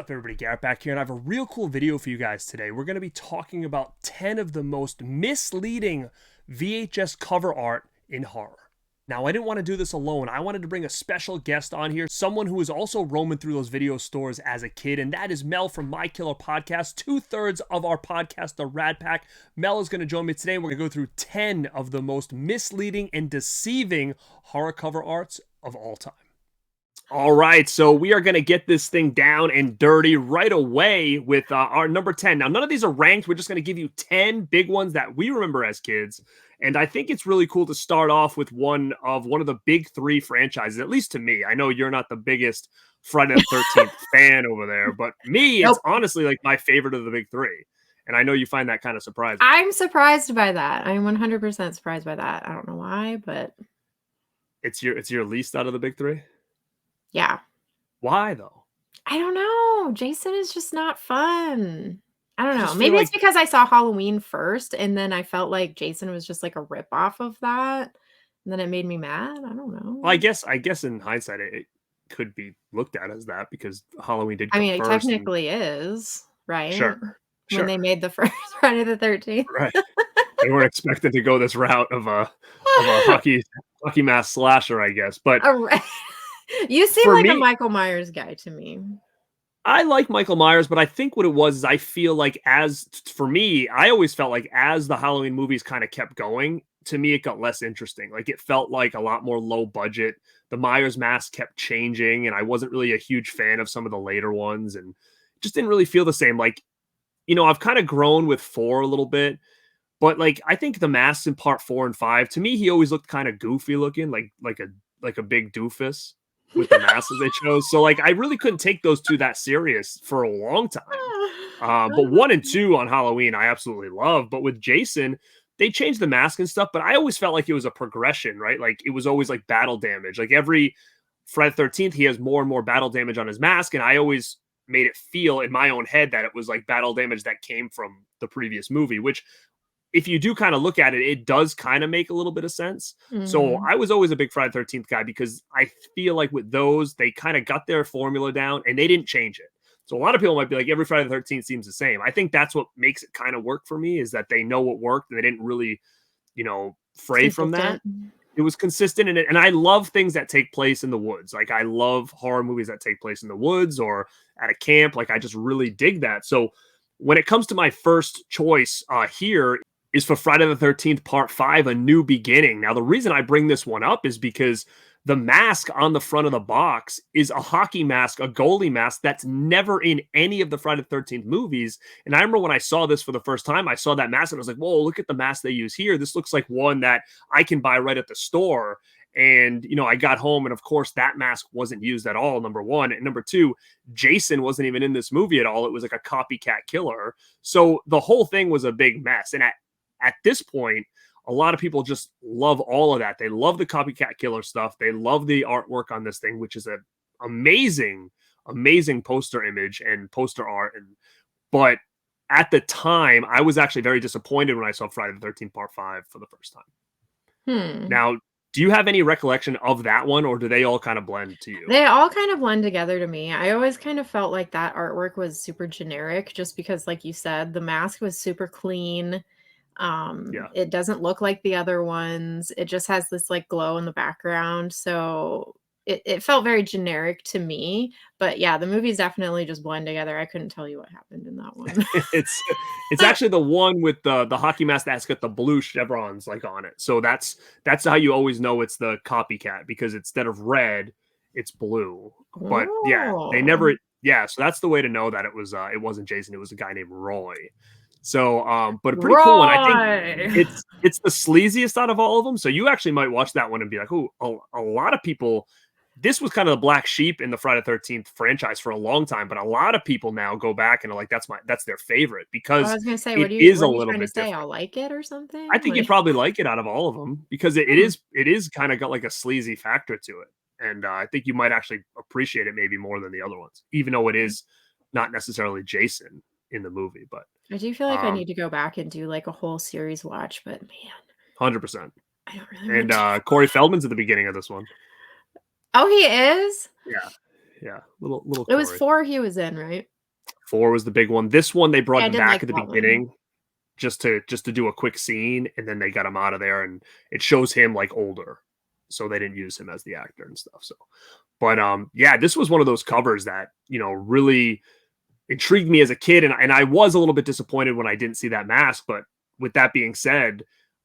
up, everybody? Garrett back here, and I have a real cool video for you guys today. We're going to be talking about 10 of the most misleading VHS cover art in horror. Now, I didn't want to do this alone. I wanted to bring a special guest on here, someone who was also roaming through those video stores as a kid, and that is Mel from My Killer Podcast, 2/3 of our podcast, The Radpack. Mel is going to join me today, and we're going to go through 10 of the most misleading and deceiving horror cover arts of all time. All right, so we are going to get this thing down and dirty right away with our number 10. Now, none of these are ranked. We're just going to give you 10 big ones that we remember as kids. And I think it's really cool to start off with one of the big three franchises, at least to me. I know you're not the biggest Friday the 13th fan over there, but me, it's honestly like my favorite of the big three. And I know you find that kind of surprising. I'm surprised by that. I'm 100% surprised by that. I don't know why, but it's your least out of the big three? Yeah. Why though? I don't know. Jason is just not fun. I don't know. Maybe it's because I saw Halloween first, and then I felt like Jason was just like a ripoff of that, and then it made me mad. I don't know. Well, I guess in hindsight, it could be looked at as that because Halloween did come I mean, first. It technically is, right? Sure. When they made the first Friday the 13th. Right. They weren't expected to go this route of a hockey mask slasher, I guess. But you seem like a Michael Myers guy to me. I like Michael Myers, but I think what it was is I feel like for me, I always felt like as the Halloween movies kind of kept going, to me, it got less interesting. Like it felt like a lot more low budget. The Myers mask kept changing, and I wasn't really a huge fan of some of the later ones, and just didn't really feel the same. Like, you know, I've kind of grown with 4 a little bit, but like I think the masks in part 4 and 5, to me, he always looked kind of goofy looking, like a big doofus with the masks they chose. So like I really couldn't take those two that serious for a long time. But 1 and 2 on Halloween I absolutely love. But with Jason, they changed the mask and stuff, but I always felt like it was a progression, right? Like it was always like battle damage. Like every Friday the 13th, he has more and more battle damage on his mask, and I always made it feel in my own head that it was like battle damage that came from the previous movie, which if you do kind of look at it, it does kind of make a little bit of sense. Mm-hmm. So I was always a big Friday the 13th guy because I feel like with those, they kind of got their formula down and they didn't change it. So a lot of people might be like, every Friday the 13th seems the same. I think that's what makes it kind of work for me, is that they know what worked and they didn't really, fray from that. It was consistent in it. And I love things that take place in the woods. Like I love horror movies that take place in the woods or at a camp. Like I just really dig that. So when it comes to my first choice here, is for Friday the 13th Part 5, A New Beginning. Now, the reason I bring this one up is because the mask on the front of the box is a hockey mask, a goalie mask that's never in any of the Friday the 13th movies. And I remember when I saw this for the first time, I saw that mask and I was like, whoa, look at the mask they use here. This looks like one that I can buy right at the store. And, I got home and of course that mask wasn't used at all, number 1. And number 2, Jason wasn't even in this movie at all. It was like a copycat killer. So the whole thing was a big mess. And at this point, a lot of people just love all of that. They love the copycat killer stuff. They love the artwork on this thing, which is an amazing, amazing poster image and poster art. But at the time, I was actually very disappointed when I saw Friday the 13th Part 5 for the first time. Now, do you have any recollection of that one, or do they all kind of blend to you? They all kind of blend together to me. I always kind of felt like that artwork was super generic just because, like you said, the mask was super clean. It doesn't look like the other ones. It just has this like glow in the background. So it felt very generic to me. But yeah, the movies definitely just blend together. I couldn't tell you what happened in that one. It's actually the one with the hockey mask that's got the blue chevrons like on it. So that's how you always know it's the copycat, because instead of red, it's blue. But they never. Yeah, so that's the way to know that it wasn't Jason. It was a guy named Roy. So, but a pretty cool one. I think it's the sleaziest out of all of them. So you actually might watch that one and be like, oh, a lot of people, this was kind of the black sheep in the Friday the 13th franchise for a long time, but a lot of people now go back and are like, that's their favorite, because I was going to say, what are you trying to say? I'll like it or something. I think you'd probably like it out of all of them, because it is kind of got like a sleazy factor to it. And I think you might actually appreciate it maybe more than the other ones, even though it is not necessarily Jason in the movie. But I do feel like I need to go back and do like a whole series watch, but man, 100%. I don't really. And Corey Feldman's at the beginning of this one. Oh, he is? Yeah. Little. It was 4 he was in, right? 4 was the big one. This one, they brought Yeah, I him didn't back like at the that beginning one. just to do a quick scene, and then they got him out of there, and it shows him like older. So they didn't use him as the actor and stuff. So, but yeah, this was one of those covers that, you know, really intrigued me as a kid, and I was a little bit disappointed when I didn't see that mask. But with that being said,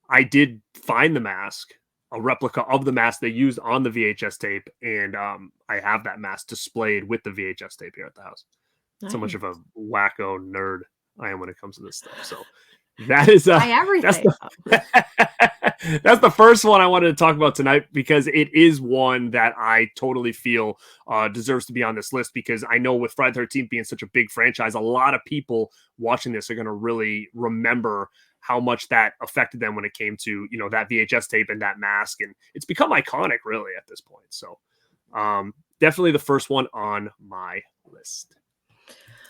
I did find the mask, a replica of the mask they used on the VHS tape, and I have that mask displayed with the VHS tape here at the house. Nice. So much of a wacko nerd I am when it comes to this stuff. So that is that's everything. that's the first one I wanted to talk about tonight, because it is one that I totally feel deserves to be on this list, because I know with Friday the 13th being such a big franchise, a lot of people watching this are going to really remember how much that affected them when it came to, you know, that VHS tape and that mask, and it's become iconic really at this point. So definitely the first one on my list.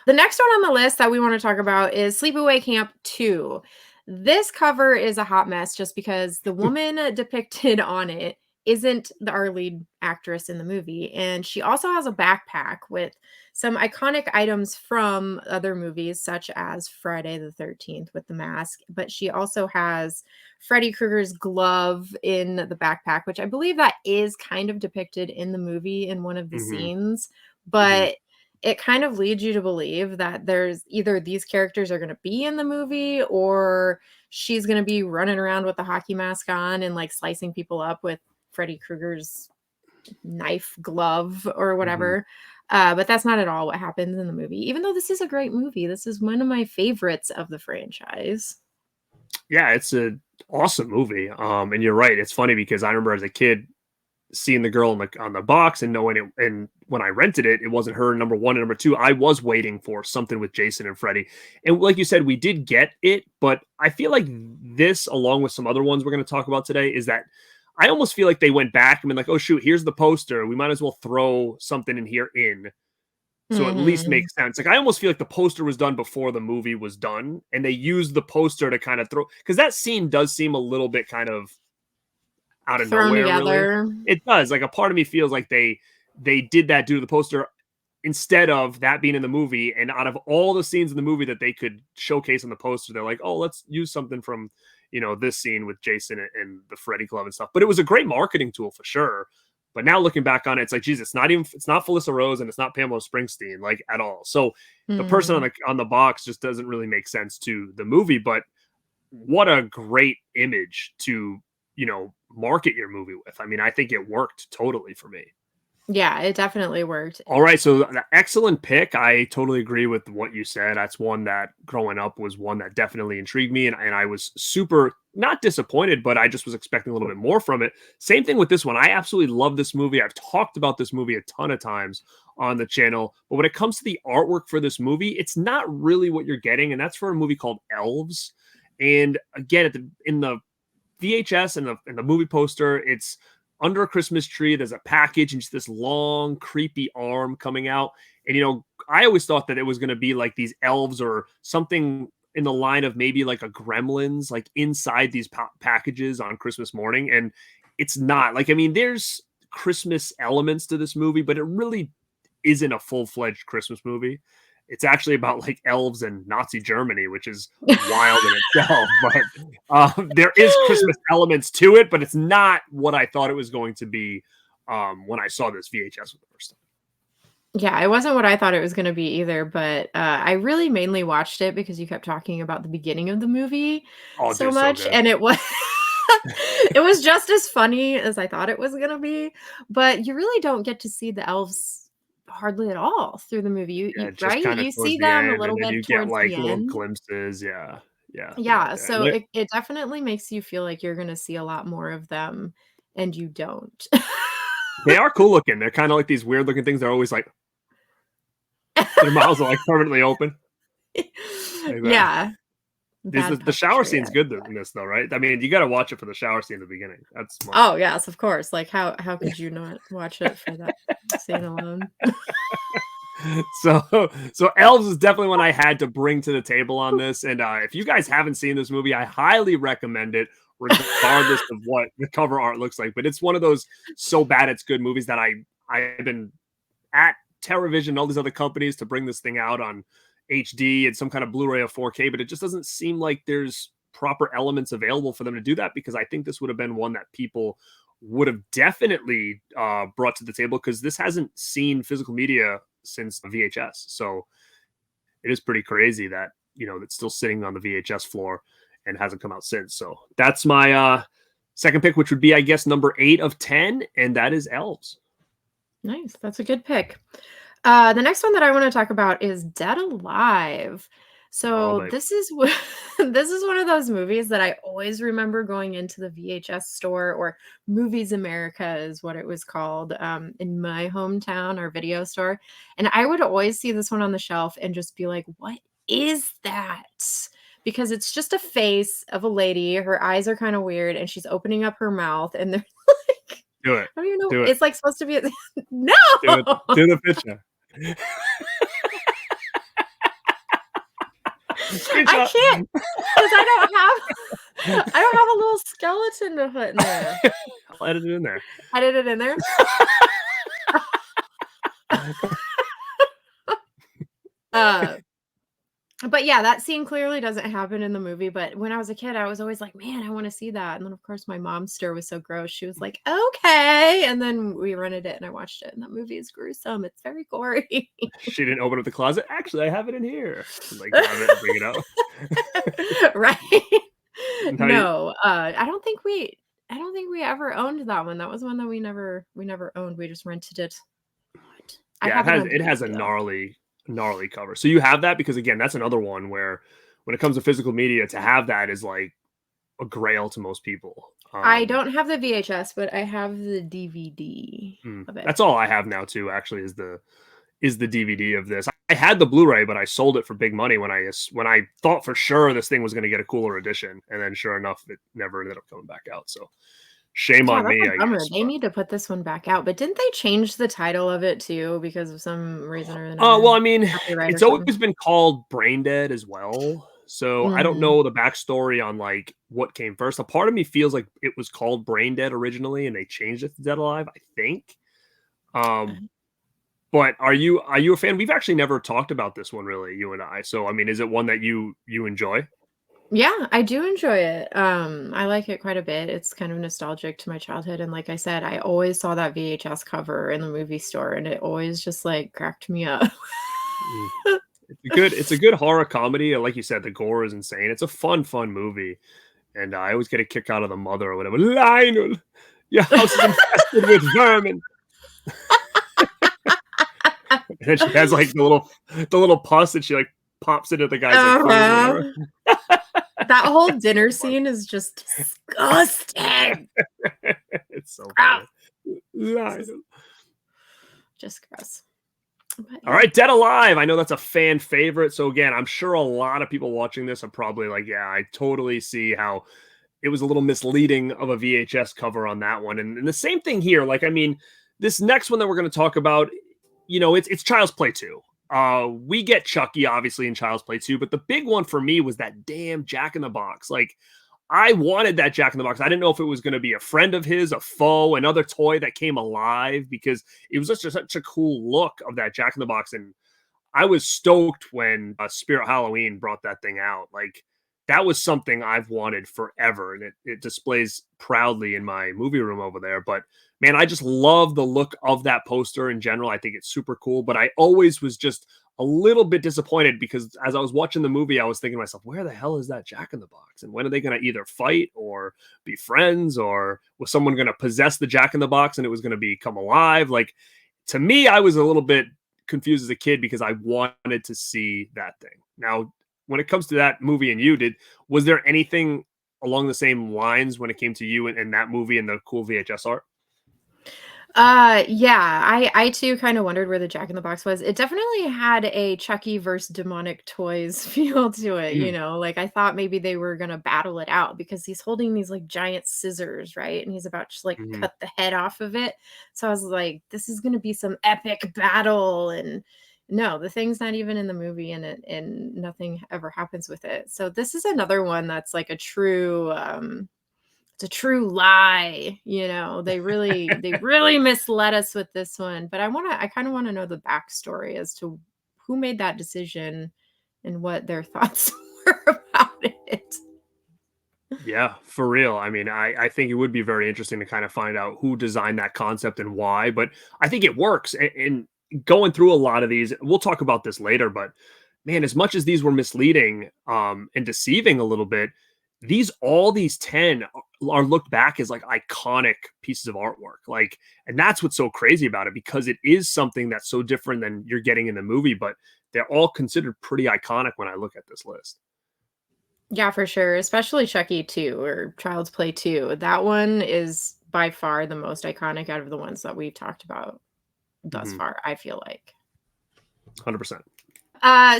The next one on the list that we want to talk about is Sleepaway Camp 2. This cover is a hot mess just because the woman depicted on it isn't our lead actress in the movie. And she also has a backpack with some iconic items from other movies, such as Friday the 13th with the mask. But she also has Freddy Krueger's glove in the backpack, which I believe that is kind of depicted in the movie in one of the scenes. But it kind of leads you to believe that there's either these characters are going to be in the movie, or she's going to be running around with the hockey mask on and like slicing people up with Freddy Krueger's knife glove or whatever. But that's not at all what happens in the movie, even though this is a great movie. This is one of my favorites of the franchise. Yeah, it's an awesome movie. And you're right. It's funny because I remember as a kid seeing the girl on the box and knowing it, and when I rented it, it wasn't her, number one. And number two, I was waiting for something with Jason and Freddy. And like you said, we did get it, but I feel like this, along with some other ones we're going to talk about today, is that I almost feel like they went back and been like, oh shoot, here's the poster. We might as well throw something in here so at least makes sense. Like, I almost feel like the poster was done before the movie was done, and they used the poster to kind of throw, because that scene does seem a little bit kind of out of Thrown nowhere, together. really. It does. Like, a part of me feels like they did that due to the poster instead of that being in the movie. And out of all the scenes in the movie that they could showcase on the poster, they're like, oh, let's use something from, you know, this scene with Jason and the Freddy glove and stuff. But it was a great marketing tool for sure. But now looking back on it, it's like, geez, it's not Felissa Rose and it's not Pamela Springsteen, like, at all. So the person on the box just doesn't really make sense to the movie. But what a great image to, you know, market your movie with. I mean, I think it worked totally for me. Yeah, it definitely worked. All right, so the excellent pick. I totally agree with what you said. That's one that growing up was one that definitely intrigued me, and I was super not disappointed, but I just was expecting a little bit more from it. Same thing with this one. I absolutely love this movie. I've talked about this movie a ton of times on the channel, but when it comes to the artwork for this movie, it's not really what you're getting, and that's for a movie called Elves. And again, in the VHS and the movie poster, it's under a Christmas tree. There's a package and just this long, creepy arm coming out. And, you know, I always thought that it was going to be like these elves or something in the line of maybe like a Gremlins, like inside these packages on Christmas morning. And it's not. Like, I mean, there's Christmas elements to this movie, but it really isn't a full-fledged Christmas movie. It's actually about like elves and Nazi Germany, which is wild in itself. But there is Christmas elements to it, but it's not what I thought it was going to be when I saw this VHS for the first time. Yeah, it wasn't what I thought it was going to be either, but I really mainly watched it because you kept talking about the beginning of the movie so much, and it was it was just as funny as I thought it was going to be, but you really don't get to see the elves hardly at all through the movie. Right? You see them a little bit you towards get like the little end. glimpses. Yeah. Yeah, so it definitely makes you feel like you're going to see a lot more of them, and you don't. They are cool looking. They're kind of like these weird looking things. They're always like, their mouths are like permanently open. Yeah. The shower scene's good in this, though, right? I mean, you got to watch it for the shower scene at the beginning. That's smart. Oh yes, of course. Like how could you not watch it for that scene alone? So Elves is definitely one I had to bring to the table on this. And if you guys haven't seen this movie, I highly recommend it, regardless of what the cover art looks like. But it's one of those so bad it's good movies that I've been at Terrorvision and all these other companies to bring this thing out on HD and some kind of Blu-ray of 4K, but it just doesn't seem like there's proper elements available for them to do that, because I think this would have been one that people would have definitely brought to the table, because this hasn't seen physical media since VHS. So it is pretty crazy that, it's still sitting on the VHS floor and hasn't come out since. So that's my second pick, which would be, I guess, number 8 of 10, and that is Elves. Nice. That's a good pick. The next one that I want to talk about is Dead Alive. So this is this is one of those movies that I always remember going into the VHS store, or Movies America is what it was called, in my hometown, our video store. And I would always see this one on the shelf and just be like, what is that? Because it's just a face of a lady. Her eyes are kind of weird, and she's opening up her mouth, and they're like, do it. I don't even know. Do it. It's like supposed to be no. Do the picture. I can't, because I don't have a little skeleton to put in there. I'll edit it in there. Edit it in there. But yeah, that scene clearly doesn't happen in the movie. But when I was a kid, I was always like, man, I want to see that. And then, of course, my mom's stir was so gross. She was like, okay. And then we rented it and I watched it. And that movie is gruesome. It's very gory. She didn't open up the closet. Actually, I have it in here. Like, have it, bring it out. Right. No, I don't think we ever owned that one. That was one that we never owned. We just rented it. Yeah, it has a gnarly cover. So you have that, because again, that's another one where when it comes to physical media, to have that is like a grail to most people. I don't have the VHS, but I have the DVD of it. That's all I have now too, actually, is the DVD of this. I had the Blu-ray, but I sold it for big money when I thought for sure this thing was going to get a cooler edition, and then sure enough, it never ended up coming back out. So shame on me, I guess. They need to put this one back out. But didn't they change the title of it too because of some reason or another? Oh, well, I mean, it's always been called Brain Dead as well. So I don't know the backstory on like what came first. A part of me feels like it was called Brain Dead originally, and they changed it to Dead Alive, I think. But are you a fan? We've actually never talked about this one, really, you and I. So I mean, is it one that you enjoy? Yeah, I do enjoy it. I like it quite a bit. It's kind of nostalgic to my childhood. And like I said, I always saw that VHS cover in the movie store, and it always just like cracked me up. It's a good horror comedy. Like you said, the gore is insane. It's a fun movie. And I always get a kick out of the mother or whatever. Lionel, your house is infested with vermin. And then she has like the little pus, and she like pops into the guy's like, that whole dinner scene is just disgusting. It's so funny. Just gross. All right, Dead Alive. I know that's a fan favorite. So again, I'm sure a lot of people watching this are probably like, yeah, I totally see how it was a little misleading of a VHS cover on that one. And the same thing here. Like, I mean, this next one that we're going to talk about, it's Child's Play 2. We get Chucky obviously in Child's Play 2, but the big one for me was that damn Jack in the Box. Like, I wanted that Jack in the Box. I didn't know if it was going to be a friend of his, a foe, another toy that came alive, because it was such a cool look of that Jack in the Box. And I was stoked when Spirit Halloween brought that thing out. Like, that was something I've wanted forever, and it displays proudly in my movie room over there. But man, I just love the look of that poster in general. I think it's super cool, but I always was just a little bit disappointed, because as I was watching the movie, I was thinking to myself, where the hell is that Jack in the Box? And when are they going to either fight or be friends, or was someone going to possess the Jack in the Box and it was going to come alive? Like, to me, I was a little bit confused as a kid, because I wanted to see that thing. Now, when it comes to that movie and was there anything along the same lines when it came to you and that movie and the cool VHS art? Yeah, I too kind of wondered where the Jack in the Box was. It definitely had a Chucky versus demonic toys feel to it, like I thought maybe they were gonna battle it out, because he's holding these like giant scissors, right? And he's about to like cut the head off of it. So I was like, this is gonna be some epic battle, and no, the thing's not even in the movie, and nothing ever happens with it. So this is another one that's like a true it's a true lie. They really misled us with this one. But I kind of want to know the backstory as to who made that decision and what their thoughts were about it. Yeah, for real. I mean, I think it would be very interesting to kind of find out who designed that concept and why, but I think it works. And going through a lot of these, we'll talk about this later, but man, as much as these were misleading and deceiving a little bit, all these 10 are looked back as like iconic pieces of artwork. Like, and that's what's so crazy about it, because it is something that's so different than you're getting in the movie, but they're all considered pretty iconic when I look at this list. Yeah, for sure, especially Chucky 2 or Child's Play 2. That one is by far the most iconic out of the ones that we've talked about thus far, I feel like. 100%.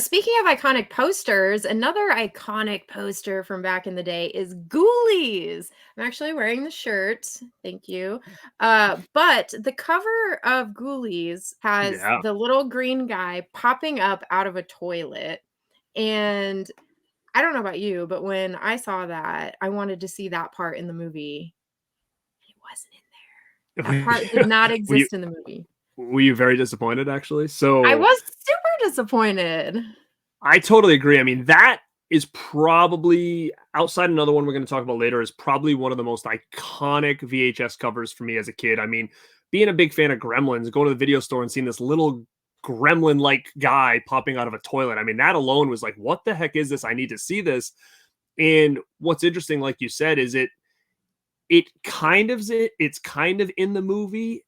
Speaking of iconic posters, another iconic poster from back in the day is Ghoulies. I'm actually wearing the shirt. Thank you. But the cover of Ghoulies has the little green guy popping up out of a toilet. And I don't know about you, but when I saw that, I wanted to see that part in the movie. It wasn't in there. That part did not exist in the movie. Were you very disappointed, actually? So I was super disappointed. I totally agree. I mean, that is probably, outside another one we're going to talk about later, is probably one of the most iconic VHS covers for me as a kid. I mean, being a big fan of Gremlins, going to the video store and seeing this little gremlin-like guy popping out of a toilet. I mean, that alone was like, what the heck is this? I need to see this. And what's interesting, like you said, is it's kind of in the movie,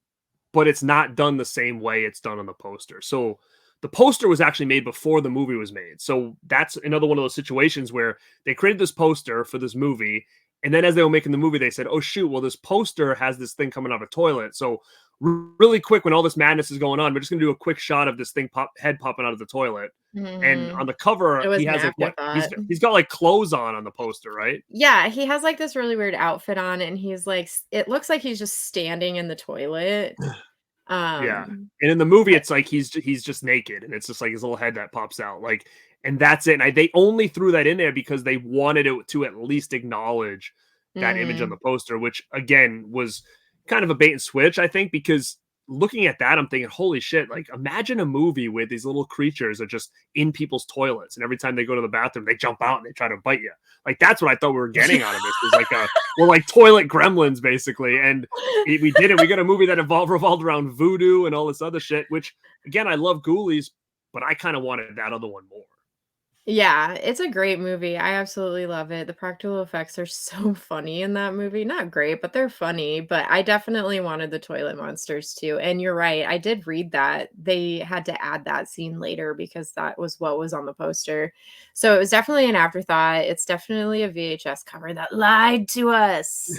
but it's not done the same way it's done on the poster. So the poster was actually made before the movie was made. So that's another one of those situations where they created this poster for this movie, and then as they were making the movie, they said, oh shoot, well, this poster has this thing coming out of a toilet. So really quick, when all this madness is going on, we're just gonna do a quick shot of this thing head popping out of the toilet. And on the cover, he has like he's got like clothes on the poster, right? Yeah, he has like this really weird outfit on, and he's like, it looks like he's just standing in the toilet. Yeah, and in the movie, it's like he's just naked, and it's just like his little head that pops out, like, and that's it. And they only threw that in there because they wanted it to at least acknowledge that image on the poster, which again was kind of a bait and switch, I think, because looking at that, I'm thinking, holy shit, like imagine a movie where these little creatures are just in people's toilets, and every time they go to the bathroom, they jump out and they try to bite you. Like, that's what I thought we were getting out of this. Was like we're like toilet gremlins, basically. And we did it. We got a movie that revolved around voodoo and all this other shit, which, again, I love Ghoulies, but I kind of wanted that other one more. Yeah, it's a great movie. I absolutely love it. The practical effects are so funny in that movie. Not great, but they're funny. But I definitely wanted the toilet monsters too. And you're right. I did read that they had to add that scene later because that was what was on the poster. So it was definitely an afterthought. It's definitely a VHS cover that lied to us.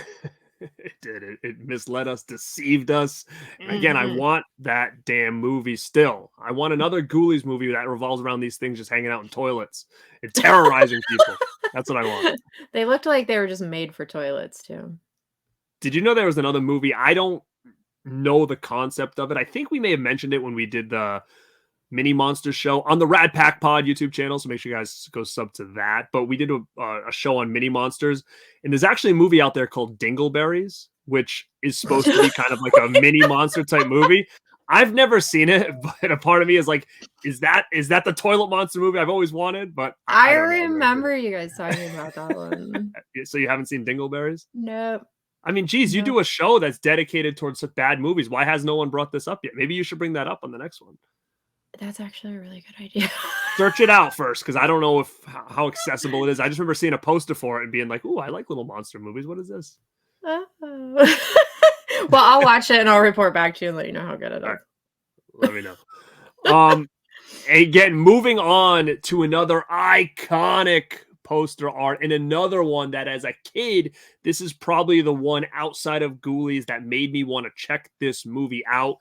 It did. It misled us, deceived us. And again, I want that damn movie still. I want another Ghoulies movie that revolves around these things just hanging out in toilets and terrorizing people. That's what I want. They looked like they were just made for toilets, too. Did you know there was another movie? I don't know the concept of it. I think we may have mentioned it when we did the Mini Monsters show on the Radpack Pod YouTube channel, so make sure you guys go sub to that. But we did a show on Mini Monsters, and there's actually a movie out there called Dingleberries, which is supposed to be kind of like a mini monster type movie. I've never seen it, but a part of me is like, is that the toilet monster movie I've always wanted? But I remember you guys talking about that one. So you haven't seen Dingleberries? Nope. I mean, geez, you do a show that's dedicated towards such bad movies. Why has no one brought this up yet? Maybe you should bring that up on the next one. That's actually a really good idea. Search it out first, because I don't know how accessible it is. I just remember seeing a poster for it and being like, "Ooh, I like little monster movies. What is this?" Oh. Well, I'll watch it and I'll report back to you and let you know how good it is. Right. Let me know. Again, moving on to another iconic poster art, and another one that, as a kid, this is probably the one outside of Ghoulies that made me want to check this movie out.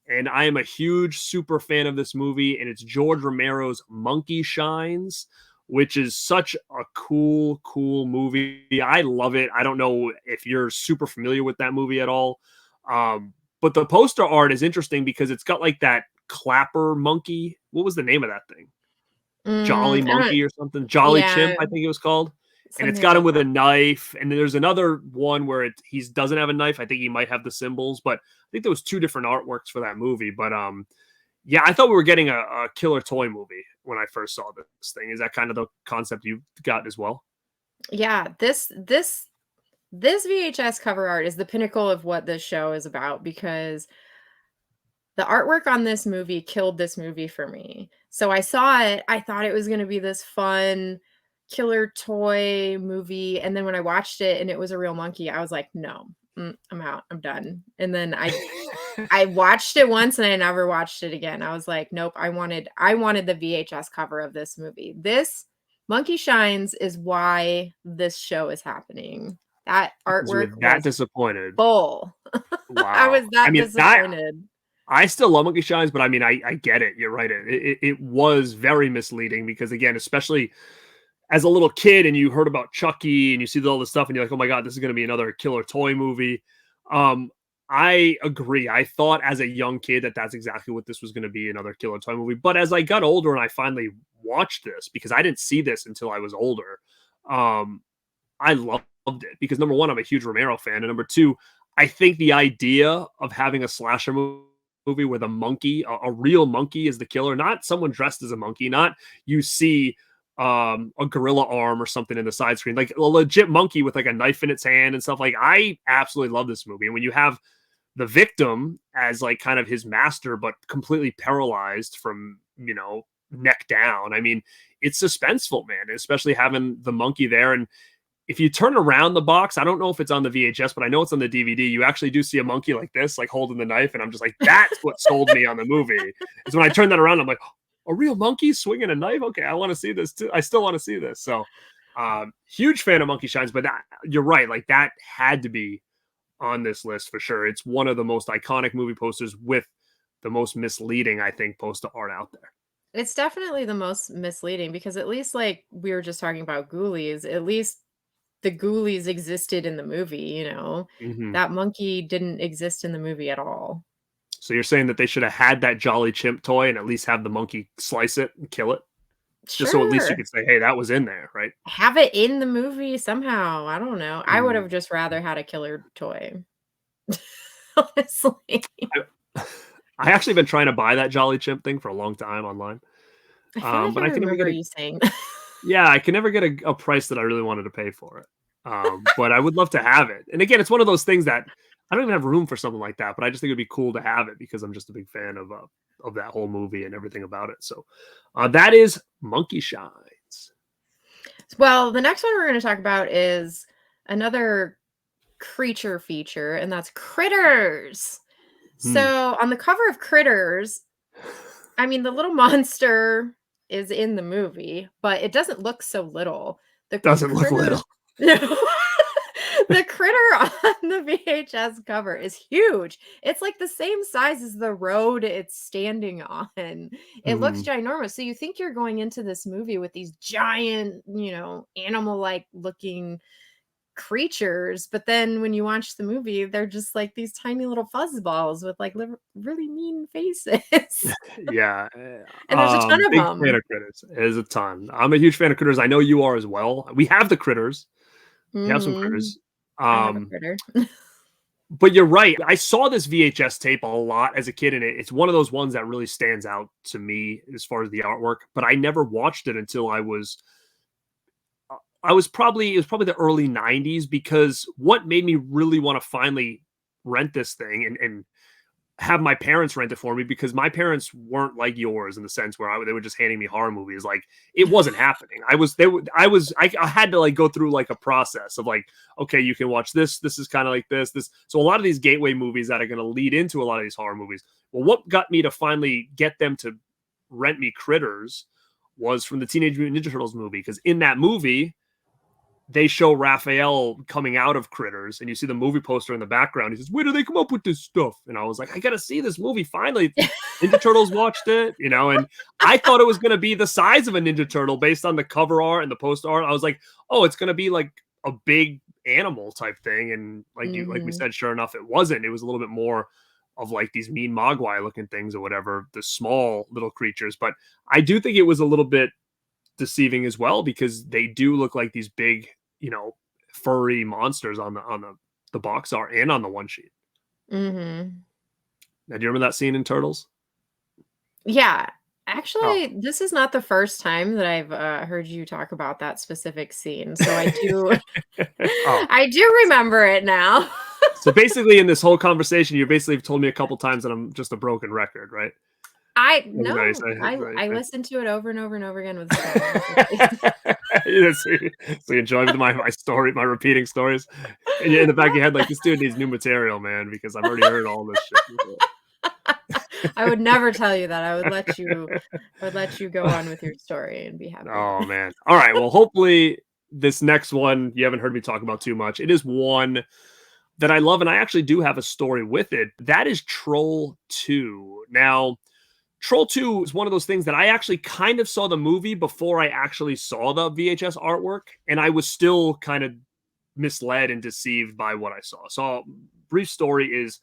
And I am a huge super fan of this movie, and it's George Romero's Monkey Shines, which is such a cool movie. I love it. I don't know if you're super familiar with that movie at all. But the poster art is interesting because it's got like that clapper monkey. What was the name of that thing? Jolly Monkey or something? Jolly Chimp, I think it was called. And it's got him with a knife. And then there's another one where he doesn't have a knife. I think he might have the symbols, but I think there was two different artworks for that movie. But Yeah, I thought we were getting a killer toy movie when I first saw this thing. Is that kind of the concept you got as well? Yeah, this VHS cover art is the pinnacle of what this show is about because the artwork on this movie killed this movie for me. So I saw it, I thought it was gonna be this fun killer toy movie, and then when I watched it and it was a real monkey, I was like, "No, I'm out, I'm done." And then I watched it once and I never watched it again. I was like, "Nope, I wanted the VHS cover of this movie." This Monkey Shines is why this show is happening. That You were artwork that was disappointed. full. I Wow. was I that mean, that disappointed. I still love Monkey Shines, but I mean, I get it. You're right. It was very misleading because, again, especially as a little kid and you heard about Chucky and you see all this stuff and you're like, oh my God, this is going to be another killer toy movie. Um, I agree. I thought as a young kid that that's exactly what this was going to be, another killer toy movie. But as I got older and I finally watched this, because I didn't see this until I was older, um, I loved it because number one, I'm a huge Romero fan. And number two, I think the idea of having a slasher movie where the monkey, a real monkey is the killer, not someone dressed as a monkey, not you see a gorilla arm or something in the side screen, like a legit monkey with like a knife in its hand and stuff. Like, I absolutely love this movie. And when you have the victim as like kind of his master, but completely paralyzed from, neck down, I mean, it's suspenseful, man, especially having the monkey there. And if you turn around the box, I don't know if it's on the VHS, but I know it's on the DVD. You actually do see a monkey like this, like holding the knife. And I'm just like, that's what sold me on the movie. Is when I turn that around, I'm like, a real monkey swinging a knife. Okay, I want to see this too. I still want to see this. So, huge fan of Monkey Shines, but you're right. Like, that had to be on this list for sure. It's one of the most iconic movie posters with the most misleading, I think, poster art out there. It's definitely the most misleading because at least like we were just talking about Ghoulies, at least the Ghoulies existed in the movie. Mm-hmm. That monkey didn't exist in the movie at all. So you're saying that they should have had that Jolly Chimp toy and at least have the monkey slice it and kill it? Just so at least you Sure. could say, hey, that was in there, right? Have it in the movie somehow. I don't know. I would Mm. have just rather had a killer toy. Honestly. I, I actually been trying to buy that Jolly Chimp thing for a long time online, I feel like but I I can never remember get you saying yeah, I can never get a price that I really wanted to pay for it. But I would love to have it. And again, it's one of those things that I don't even have room for something like that, but I just think it'd be cool to have it because I'm just a big fan of that whole movie and everything about it. So that is Monkey Shines. Well, the next one we're going to talk about is another creature feature, and that's Critters. Hmm. So on the cover of Critters, I mean, the little monster is in the movie, but it doesn't look so little. The Doesn't look critter little. No. The critter on the VHS cover is huge. It's like the same size as the road it's standing on. It looks Hmm. ginormous. So you think you're going into this movie with these giant, animal-like looking creatures, but then when you watch the movie, they're just like these tiny little fuzzballs with like really mean faces. Yeah. And there's a ton of Big fan them. of Critters. There's a ton. I'm a huge fan of Critters. I know you are as well. We have the Critters. We have some Mhm. Critters. I have a Um, critter. But you're right. I saw this VHS tape a lot as a kid, and it's one of those ones that really stands out to me as far as the artwork. But I never watched it until I was probably it was probably the early '90s because what made me really want to finally rent this thing and have my parents rent it for me because my parents weren't like yours in the sense where they were just handing me horror movies. Like, it wasn't happening. I had to like go through like a process of like, okay, you can watch this. This is kind of like this. So a lot of these gateway movies that are going to lead into a lot of these horror movies. Well, what got me to finally get them to rent me Critters was from the Teenage Mutant Ninja Turtles movie. Because in that movie, they show Raphael coming out of Critters, and you see the movie poster in the background. He says, "Where do they come up with this stuff?" And I was like, "I gotta see this movie finally." Ninja Turtles watched it, and I thought it was gonna be the size of a Ninja Turtle based on the cover art and the poster art. I was like, "Oh, it's gonna be like a big animal type thing," and like we Mhm. said, sure enough, it wasn't. It was a little bit more of like these mean Mogwai looking things or whatever, the small little creatures. But I do think it was a little bit deceiving as well because they do look like these big, furry monsters on the box art and on the one sheet. Mhm. Now, do you remember that scene in Turtles? Yeah. Oh. Actually, this is not the first time that I've, heard you talk about that specific scene, so I do Oh. I do remember it now. So basically in this whole conversation, you basically have told me a couple times that I'm just a broken record, right? I What did I no, say? I Right. listened to it over and over and over again with a smile on my face. Yeah, so you enjoy my story, my repeating stories, and you're in the back of your head like, "This dude needs new material, man, because I've already heard all this shit before." I would never tell you that. I would let you go on with your story and be happy. Oh, man. Alright, well, hopefully, this next one, you haven't heard me talk about too much. It is one that I love, and I actually do have a story with it. That is Troll 2. Now, Troll 2 is one of those things that I actually kind of saw the movie before I actually saw the VHS artwork, and I was still kind of misled and deceived by what I saw. So, brief story is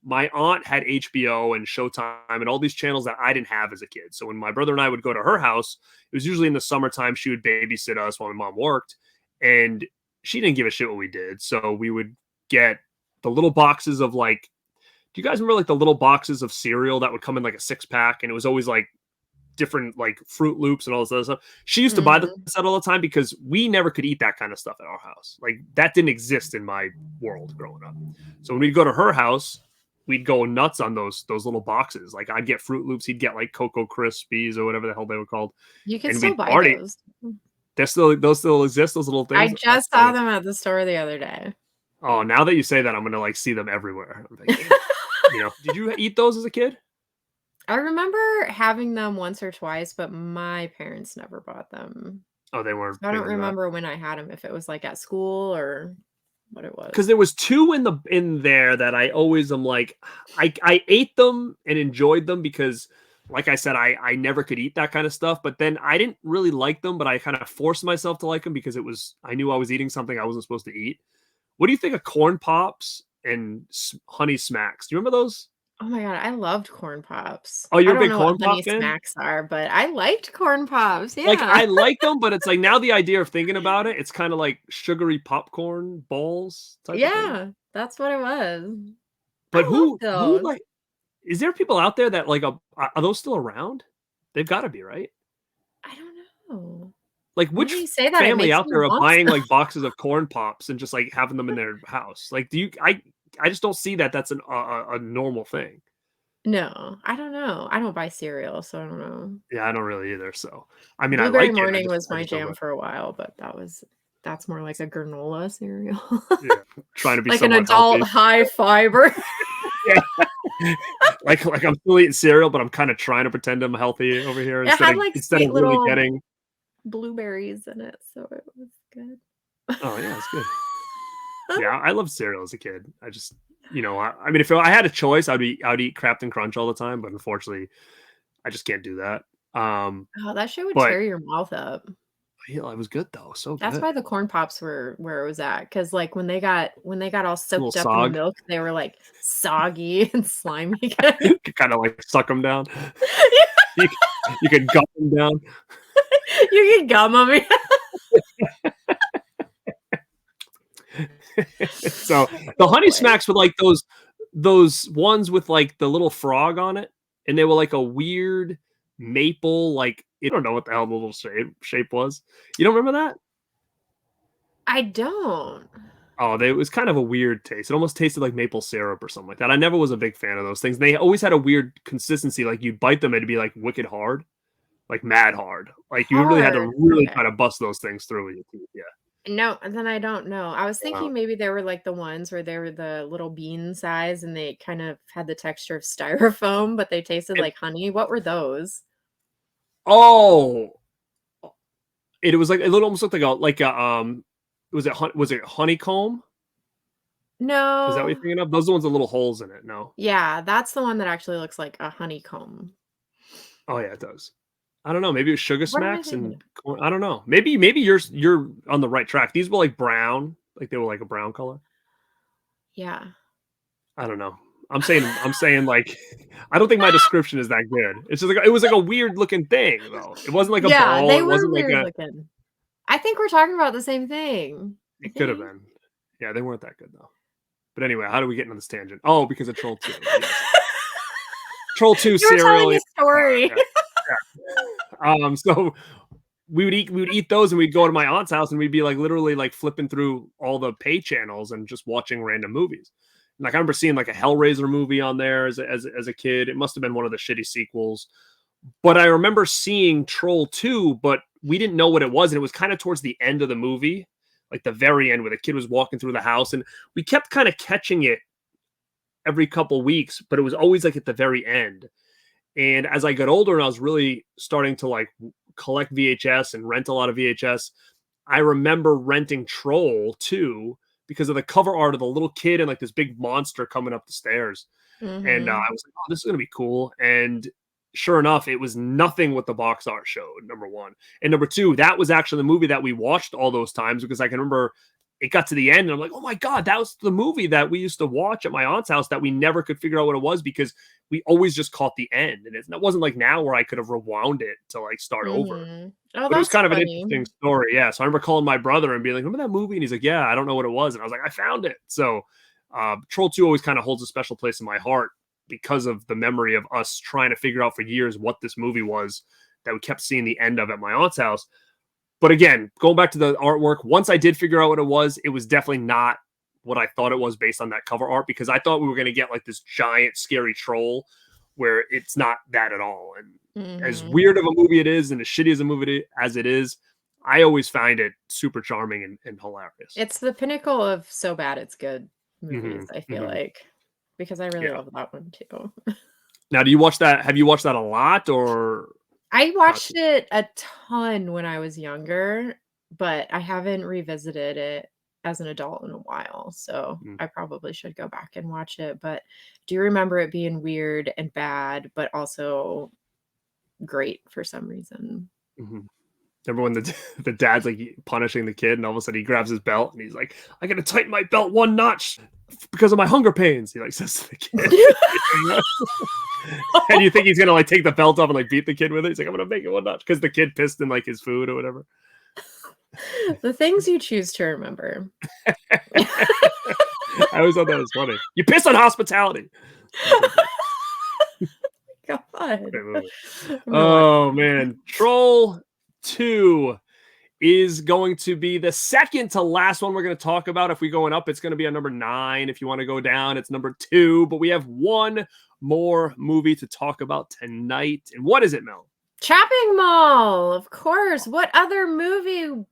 my aunt had HBO and Showtime and all these channels that I didn't have as a kid. So when my brother and I would go to her house, it was usually in the summertime. She would babysit us while my mom worked, and she didn't give a shit what we did. So we would get the little boxes of like, do you guys remember like the little boxes of cereal that would come in like a 6-pack, and it was always like different like Fruit Loops and all this other stuff. She used to buy the Mhm. set all the time because we never could eat that kind of stuff at our house. Like that didn't exist in my world growing up. So when we'd go to her house, we'd go nuts on those little boxes. Like I'd get Fruit Loops, he'd get like Cocoa Krispies or whatever the hell they were called, You can and still we'd buy party. those. Those still exist, those little I things. That's just saw funny. them at the store the other day. Oh, now that you say that, I'm gonna like see them everywhere. I'm thinking, did you eat those as a kid? I remember having them once or twice, but my parents never bought them. Oh, they weren't So I big don't into that. remember when I had them, if it was, like, at school or what it Because was. there was two in there that I always am like, I ate them and enjoyed them because, like I said, I never could eat that kind of stuff. But then I didn't really like them, but I kind of forced myself to like them because I knew I was eating something I wasn't supposed to eat. What do you think of corn pops and honey smacks? Do you remember those? Oh my god, I loved corn pops. Oh, I you're a don't big know what corn pop honey fan? smacks are, but I liked corn pops, Like yeah. I like them, but it's like now the idea of thinking about it, it's kind of like sugary popcorn balls type of thing. Yeah, that's what it was. But I loved who those. like is there people out there that like are those still around? They've got to be, right? I don't know. Like Now which that you say that, it family makes out me there are want buying some. like boxes of corn pops and just like having them in their house? Like do you I just don't see that that's a normal thing. No, I don't know. I don't buy cereal, so I don't know. Yeah, I don't really either. So I mean, I Blueberry like it. Morning was I my just don't jam know. for a while, but that's more like a granola cereal. Yeah, trying to be Like an somewhat adult healthy. high fiber. Yeah, like I'm still eating cereal, but I'm kind of trying to pretend I'm healthy over here It had, like, instead of sweet really little getting. blueberries in it, so it was good. Oh yeah, it's good. Yeah, I loved cereal as a kid. I just, I mean, if I had a choice, I'd eat Captain Crunch all the time, but unfortunately, I just can't do that. Oh, that shit would But tear your mouth up. yeah, it was good though, so That's good. why the corn pops were where it was at, because like, when they got all A little soaked up in the sog, milk, they were, like, soggy and slimy kinda. kind of like suck them down. You you could gulp them down. You can gum 'em. So the Oh honey boy. smacks were like those ones with like the little frog on it, and they were like a weird maple, like I don't know what the hell the little shape was. You don't remember that? I don't. Oh, it was kind of a weird taste. It almost tasted like maple syrup or something like that. I never was a big fan of those things. They always had a weird consistency. Like you'd bite them, it'd be like wicked hard, like mad hard. Like you really had to Hard. really Okay. try to bust those things through with your teeth. Yeah. No, then I don't know. I was Wow. thinking maybe they were like the ones where they were the little bean size and they kind of had the texture of styrofoam, but they tasted And, like honey. What were those? oh, it was like it almost looked like a was it honeycomb? Is that what you're No. thinking of? Those are the ones with little holes in it. No. Yeah, that's the one that actually looks like a honeycomb. Oh yeah, it does. I don't know. Maybe it was sugar What am I smacks thinking and of? corn. I don't know. Maybe you're on the right track. These were like brown, like they were like a brown color. Yeah. I don't know. I'm saying like I don't think my description is that good. It's just like it was like a weird looking thing though. It wasn't like a Yeah, ball. they It were wasn't like weird a. looking. I think we're talking about the same thing. I It could have think. been. Yeah, they weren't that good though. But anyway, how do we get into this tangent? Oh, because of Troll 2. Yes. Troll 2 You were cereal. telling a story. So we would eat those, and we'd go to my aunt's house, and we'd be like literally like flipping through all the pay channels and just watching random movies. And like I remember seeing like a Hellraiser movie on there as a kid. It must have been one of the shitty sequels. But I remember seeing Troll 2, but we didn't know what it was. And it was kind of towards the end of the movie, like the very end where the kid was walking through the house. And we kept kind of catching it every couple weeks, but it was always like at the very end. And as I got older and I was really starting to like collect VHS and rent a lot of VHS, I remember renting Troll 2 because of the cover art of the little kid and like this big monster coming up the stairs. And I was like, oh, this is going to be cool. And sure enough, it was nothing what the box art showed, number one. And number two, that was actually the movie that we watched all those times because I can remember it got to the end and I'm like, oh my God, that was the movie that we used to watch at my aunt's house that we never could figure out what it was because we always just caught the end. And it wasn't like now where I could have rewound it to like start over. Oh, But it was kind of an funny. interesting story. Yeah. So I remember calling my brother and being like, remember that movie? And he's like, yeah, I don't know what it was. And I was like, I found it. So Troll 2 always kind of holds a special place in my heart because of the memory of us trying to figure out for years what this movie was that we kept seeing the end of at my aunt's house. But again, going back to the artwork, once I did figure out what it was definitely not what I thought it was based on that cover art because I thought we were going to get like this giant scary troll where it's not that at all. And as weird of a movie it is and as shitty as a movie as it is, I always find it super charming and hilarious. It's the pinnacle of so bad it's good movies, I feel like, because I really love that one too. Now, do you watch that? Have you watched that a lot or? I watched it a ton when I was younger, but I haven't revisited it as an adult in a while. So I probably should go back and watch it. But do you remember it being weird and bad, but also great for some reason? Remember when the dad's like punishing the kid and all of a sudden he grabs his belt and he's like, I got to tighten my belt one notch because of my hunger pains. He like says to the kid. And you think he's going to like take the belt off and like beat the kid with it. He's like, I'm going to make it one notch because the kid pissed in like his food or whatever. The things you choose to remember. I always thought that was funny. You piss on hospitality. God. Oh man. Troll 2 is going to be the second to last one we're going to talk about. If we're going up, it's going to be on number 9. If you want to go down, it's number 2. But we have one more movie to talk about tonight. And what is it, Mel? Chopping Mall, of course. What other movie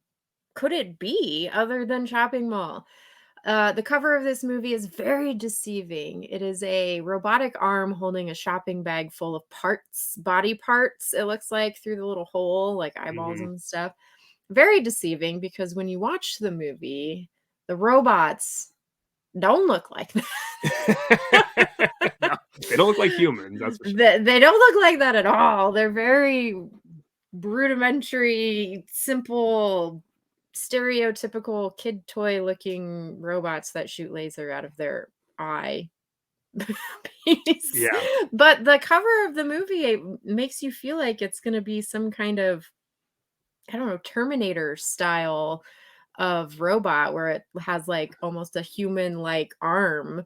could it be other than Chopping Mall? The cover of this movie is very deceiving. It is a robotic arm holding a shopping bag full of parts, body parts, it looks like, through the little hole, like eyeballs and stuff. Very deceiving because when you watch the movie, the robots don't look like that. No, they don't look like humans. That's for sure. They don't look like that at all. They're very rudimentary, simple, stereotypical kid toy looking robots that shoot laser out of their eye piece. Yeah. But the cover of the movie makes you feel like it's going to be some kind of, I don't know, Terminator style of robot where it has like almost a human like arm.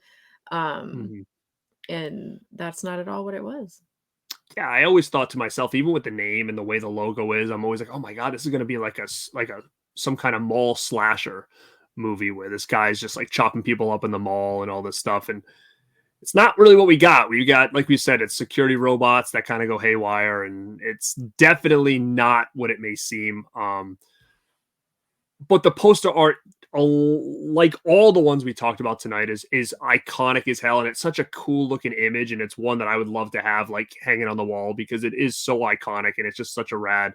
And that's not at all what it was. Yeah, I always thought to myself, even with the name and the way the logo is, I'm always like, oh my God, this is going to be like some kind of mall slasher movie where this guy's just like chopping people up in the mall and all this stuff. And it's not really what we got. We got, like we said, it's security robots that kind of go haywire, and it's definitely not what it may seem. But the poster art, like all the ones we talked about tonight, is iconic as hell, and it's such a cool looking image, and it's one that I would love to have like hanging on the wall because it is so iconic, and it's just such a rad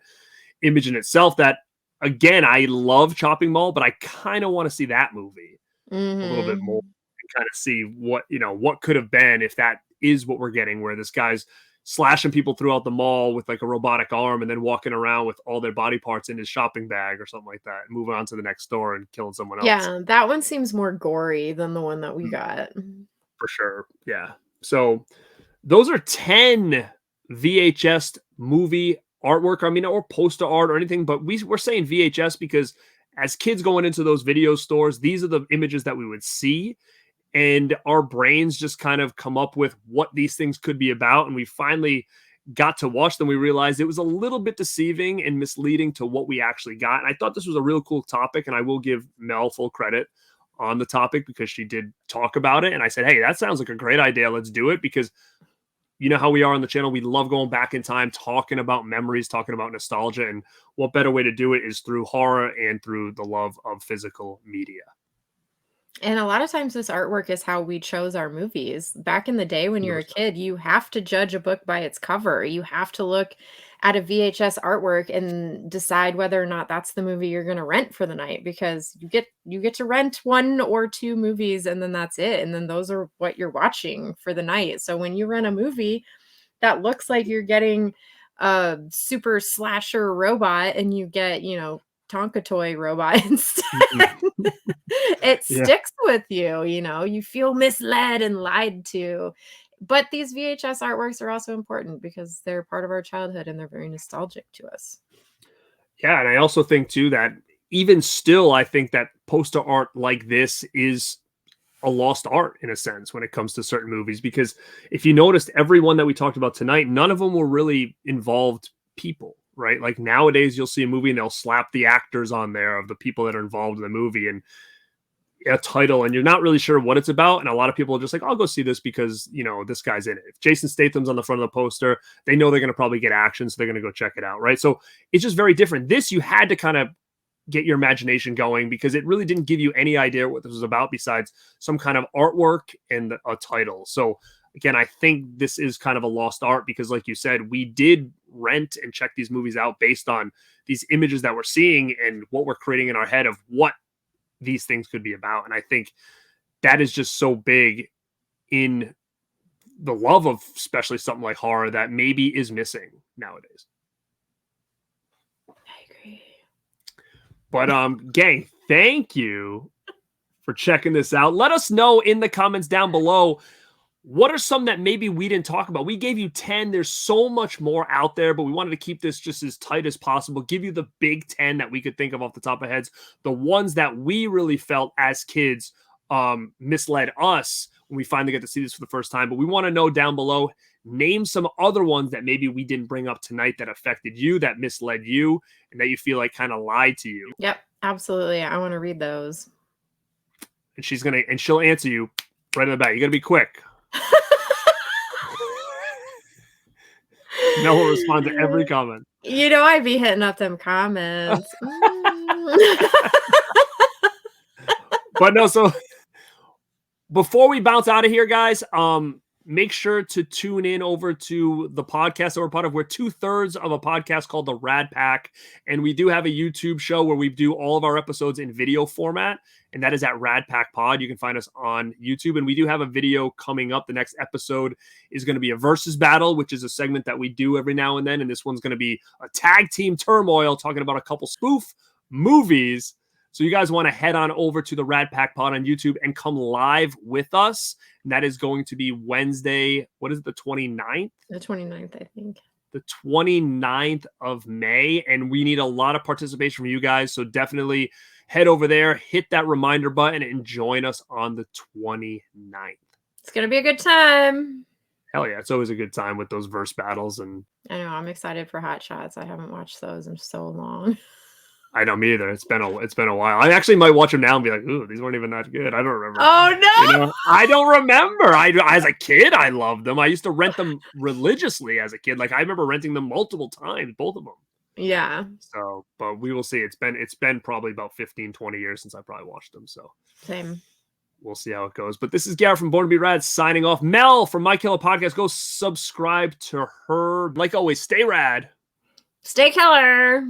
image in itself that, again, I love Chopping Mall, but I kind of want to see that movie a little bit more and kind of see what could have been if that is what we're getting, where this guy's slashing people throughout the mall with like a robotic arm and then walking around with all their body parts in his shopping bag or something like that, and moving on to the next store and killing someone else. Yeah, that one seems more gory than the one that we got. For sure. Yeah. So those are 10 VHS movie artwork. I mean, or poster art or anything, but we're saying VHS because as kids going into those video stores, these are the images that we would see. and our brains just kind of come up with what these things could be about. And we finally got to watch them. We realized it was a little bit deceiving and misleading to what we actually got. And I thought this was a real cool topic, and I will give Mel full credit on the topic because she did talk about it. And I said, hey, that sounds like a great idea. Let's do it, because you know how we are on the channel. We love going back in time, talking about memories, talking about nostalgia. And what better way to do it is through horror and through the love of physical media. And a lot of times this artwork is how we chose our movies. Back in the day when you're a kid, you have to judge a book by its cover. You have to look at a VHS artwork and decide whether or not that's the movie you're going to rent for the night, because you get to rent 1 or 2 movies and then that's it. And then those are what you're watching for the night. So when you rent a movie that looks like you're getting a super slasher robot and you get, you know, Tonka toy robot instead, it sticks with you, you know, you feel misled and lied to. But these VHS artworks are also important because they're part of our childhood and they're very nostalgic to us. Yeah, and I also think too that even still, I think that poster art like this is a lost art in a sense when it comes to certain movies, because if you noticed, every one that we talked about tonight, none of them were really involved people. Right? Like nowadays you'll see a movie and they'll slap the actors on there of the people that are involved in the movie and a title, and you're not really sure what it's about. And a lot of people are just like, I'll go see this because, you know, this guy's in it. If Jason Statham's on the front of the poster, they know they're going to probably get action, so they're going to go check it out. Right? So it's just very different. This, you had to kind of get your imagination going because it really didn't give you any idea what this was about besides some kind of artwork and a title. So again, I think this is kind of a lost art because, like you said, we did rent and check these movies out based on these images that we're seeing and what we're creating in our head of what these things could be about. And I think that is just so big in the love of especially something like horror that maybe is missing nowadays. I agree. But gang, thank you for checking this out. Let us know in the comments down below, what are some that maybe we didn't talk about? We gave you 10. There's so much more out there, but we wanted to keep this just as tight as possible. Give you the big 10 that we could think of off the top of heads. The ones that we really felt as kids misled us when we finally get to see this for the first time. But we want to know down below, name some other ones that maybe we didn't bring up tonight that affected you, that misled you, and that you feel like kind of lied to you. Yep, absolutely. I want to read those. And she'll answer you right in the back. You got to be quick. Mel will respond to every comment. You know, I'd be hitting up them comments. But no, so before we bounce out of here, guys, make sure to tune in over to the podcast that we're part of. We're 2/3 of a podcast called The Radpack, and we do have a YouTube show where we do all of our episodes in video format, and that is at Radpack Pod. You can find us on YouTube, and we do have a video coming up. The next episode is going to be a versus battle, which is a segment that we do every now and then, and this one's going to be a tag team turmoil, talking about a couple spoof movies. So you guys want to head on over to the Radpack Pod on YouTube and come live with us. And that is going to be Wednesday. What is it, the 29th? The 29th, I think. The 29th of May. And we need a lot of participation from you guys. So definitely head over there, hit that reminder button, and join us on the 29th. It's going to be a good time. Hell yeah. It's always a good time with those verse battles. And I know. I'm excited for Hot Shots. I haven't watched those in so long. I know, me either. It's been a while. I actually might watch them now and be like, ooh, these weren't even that good. I don't remember. Oh no! You know, I don't remember. As a kid, I loved them. I used to rent them religiously as a kid. Like I remember renting them multiple times, both of them. Yeah. So, but we will see. It's been probably about 15, 20 years since I probably watched them. So same. We'll see how it goes. But this is Garrett from Born2beRad signing off. Mel from My Killer Podcast. Go subscribe to her. Like always, stay rad. Stay killer.